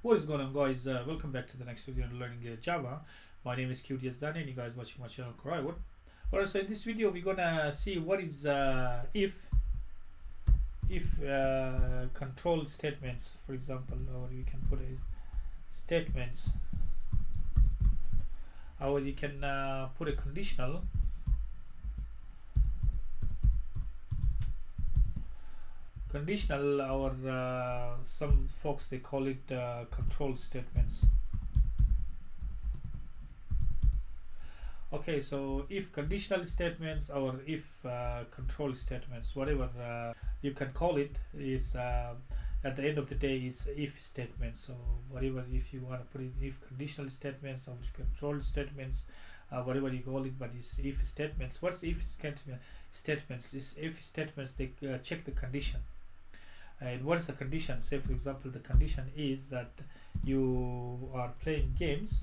What is going on, guys? Welcome back to the next video on learning Java. My name is QDS Dani and you guys watching my channel Coraiwood. Alright, so in this video we're gonna see what is if control statements, for example, or you can put a statements, or you can put a conditional. Conditional, or some folks they call it control statements. Okay, so if conditional statements or if control statements, whatever you can call it, is at the end of the day is if statements. So whatever, if you want to put it if conditional statements or control statements, whatever you call it, but it's if statements. What's if statements? Is if statements, they check the condition. And what is the condition? Say for example, the condition is that you are playing games.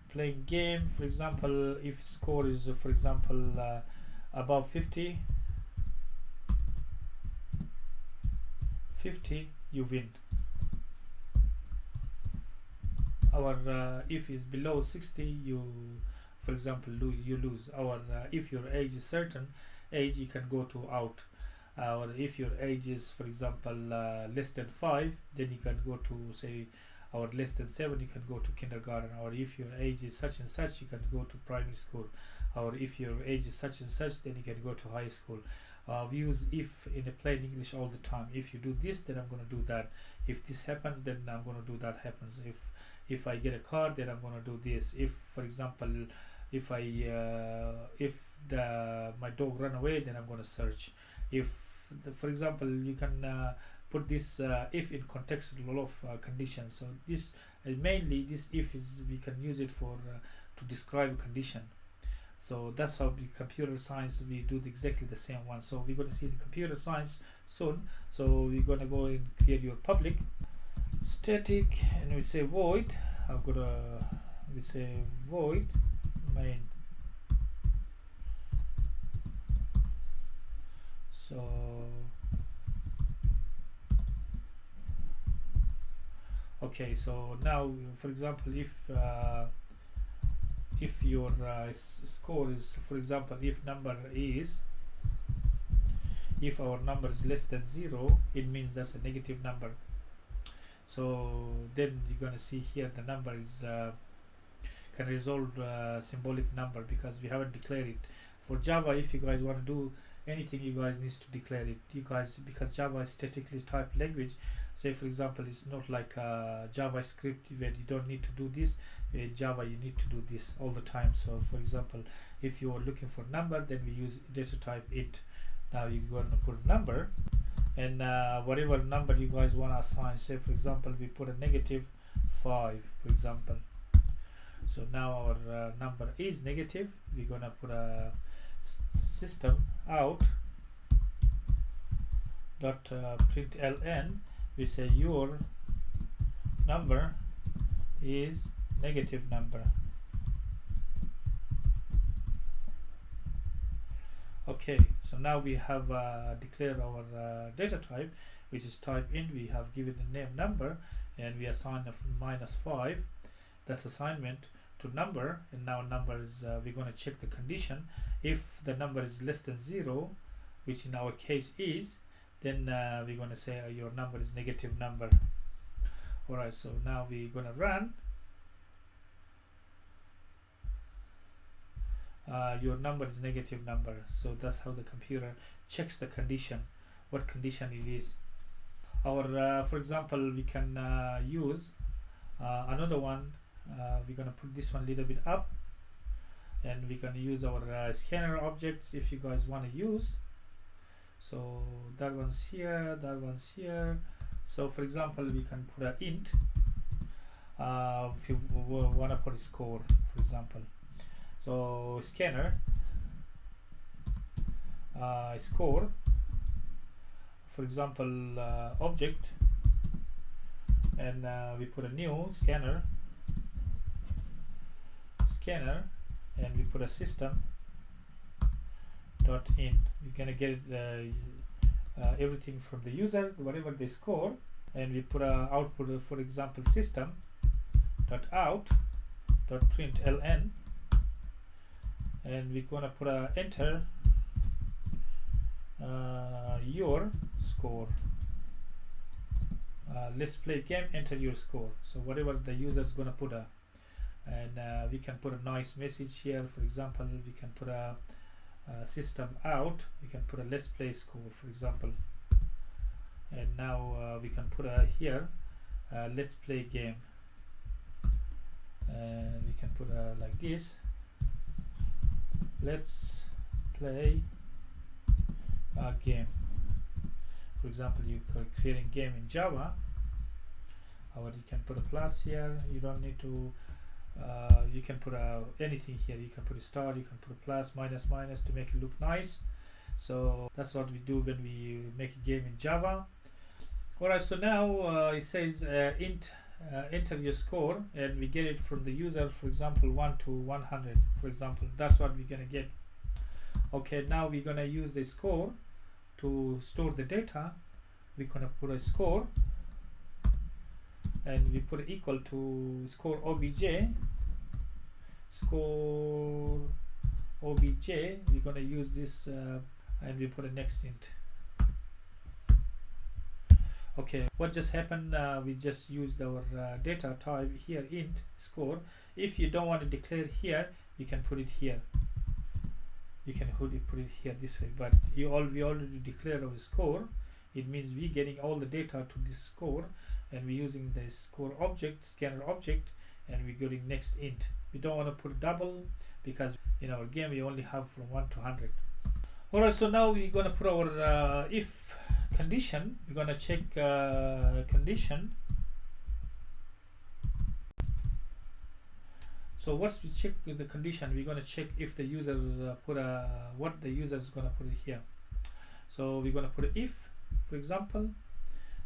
Playing game, for example, if score is for example above 50, you win. Our if is below 60, you, for example, you lose. Or if your age is certain age, you can go to out. Or if your age is, for example, less than 5, then you can go to, say, or less than 7, you can go to kindergarten. Or if your age is such and such, you can go to primary school. Or if your age is such and such, then you can go to high school. We use if in a plain English all the time. If you do this, then I'm going to do that. If this happens, then I'm going to do that happens. If I get a car, then I'm going to do this. If, for example, if my dog run away, then I'm going to search. If for example, you can put this if in context of a lot of conditions. So this mainly this if is, we can use it for to describe a condition. So that's how the computer science we do exactly the same one. So we're going to see the computer science soon. So we're going to go and create your public static, and we say void. We say void main. So okay, so now for example, if your score is, for example, if our number is less than 0, it means that's a negative number. So then you're going to see here the number is can resolve symbolic number, because we haven't declared it. For Java, if you guys want to do anything, you guys need to declare it, you guys, because Java is statically typed language. Say for example, it's not like JavaScript where you don't need to do this. In Java you need to do this all the time. So for example, if you are looking for number, then we use data type int. Now you're going to put a number, and whatever number you guys want to assign. Say for example, we put a -5, for example. So now our number is negative. We're gonna put a system out dot println. We say your number is negative number. Okay, so now we have declared our data type, which is type int. We have given the name number, and we assign a -5. That's assignment to number, and now number is we're going to check the condition. If the number is less than 0, which in our case is, then we're going to say your number is negative number. Alright, so now we're going to run. Your number is negative number. So that's how the computer checks the condition, what condition it is. Or for example, we can use another one. We're going to put this one a little bit up, and we're going to use our scanner objects if you guys want to use. So that one's here, that one's here. So for example, we can put an int if you want to put a score, for example. So scanner score, for example, object, and we put a new scanner, and we put a system dot in. You're gonna get it everything from the user, whatever they score, and we put a output, for example, system dot out dot println, and we're gonna put a enter your score. Let's play game, enter your score. So whatever the user is gonna put and we can put a nice message here. For example, we can put a system out, we can put a let's play score, for example, and now we can put a here let's play game, and we can put a like this, let's play a game. For example, you are creating game in Java, or you can put a plus here. You don't need to you can put anything here. You can put a star, you can put a plus, minus, minus to make it look nice. So that's what we do when we make a game in Java. Alright, so now it says enter your score, and we get it from the user, for example 1 to 100, for example. That's what we're gonna get. Okay, now we're gonna use the score to store the data. We're gonna put a score, and we put equal to score obj, score obj. We're gonna use this and we put a next int. Okay, what just happened, we just used our data type here, int score. If you don't want to declare here, you can put it here. You can put it here this way, but we already declare our score. It means we're getting all the data to this score, and we're using the score object, scanner object, and we're getting next int. We don't want to put double because in our game we only have from 1 to 100. Alright, so now we're gonna put our if condition. We're gonna check condition. So once we check the condition, we're gonna check if the user put what the user is gonna put it here. So we're gonna put if, for example,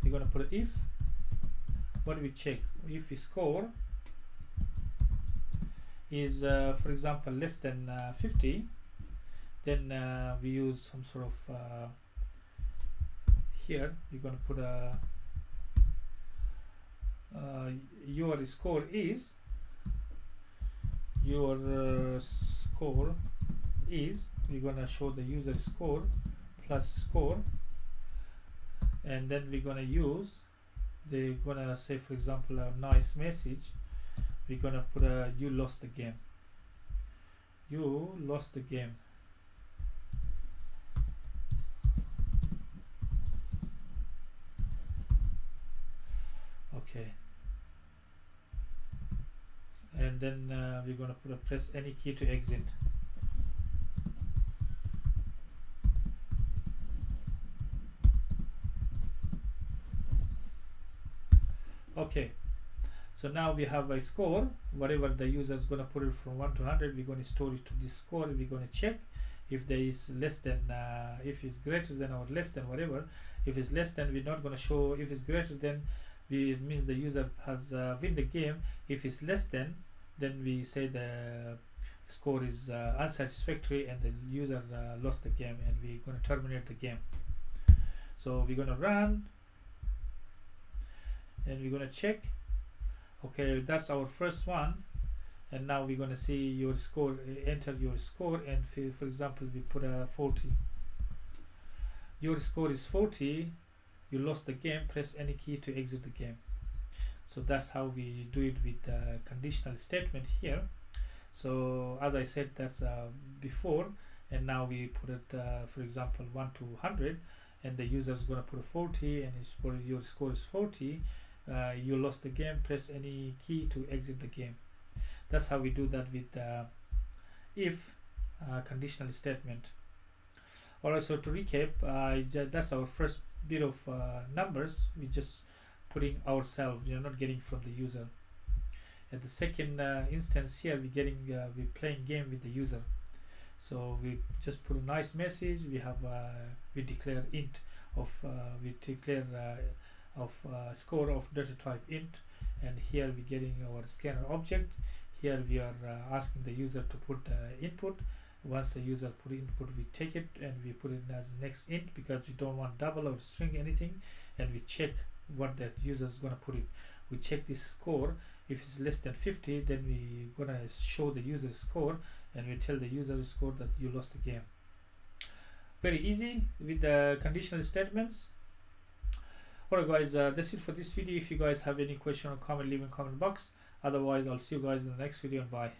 we're gonna put if. What do we check? If we score is for example less than 50, then we use some sort of here we're going to put your score is we're going to show the user score plus score, and then we're going to use, they're going to say, for example, a nice message. We're going to put you lost the game, you lost the game. Okay, and then we're going to put a press any key to exit. Okay, so now we have a score. Whatever the user is going to put it from 1 to 100, we're going to store it to this score. We're going to check if there is less than if it's greater than or less than, whatever. If it's less than, we're not going to show. If it's greater than, it means the user has win the game. If it's less than, then we say the score is unsatisfactory and the user lost the game, and we're going to terminate the game. So we're going to run, and we're going to check. Okay, that's our first one, and now we're going to see your score. Enter your score, and for example we put a 40. Your score is 40, you lost the game, press any key to exit the game. So that's how we do it with the conditional statement here. So as I said, that's before, and now we put it for example 1 to 100, and the user is going to put a 40, and your score is 40. You lost the game, press any key to exit the game. That's how we do that with if conditional statement. Alright, so to recap, that's our first bit of numbers. We just putting ourselves, you're not getting from the user. At the second instance here, we're playing game with the user. So we just put a nice message. We have we declare int of we declare of score of data type int, and here we're getting our scanner object. Here we are asking the user to put input, Once the user put input, we take it and we put it as next int, because we don't want double or string anything, and we check what the user is going to put in. We check this score. If it's less than 50, then we gonna show the user score, and we tell the user score that you lost the game. Very easy with the conditional statements. Alright guys, that's it for this video. If you guys have any question or comment, leave in comment box. Otherwise, I'll see you guys in the next video, and bye.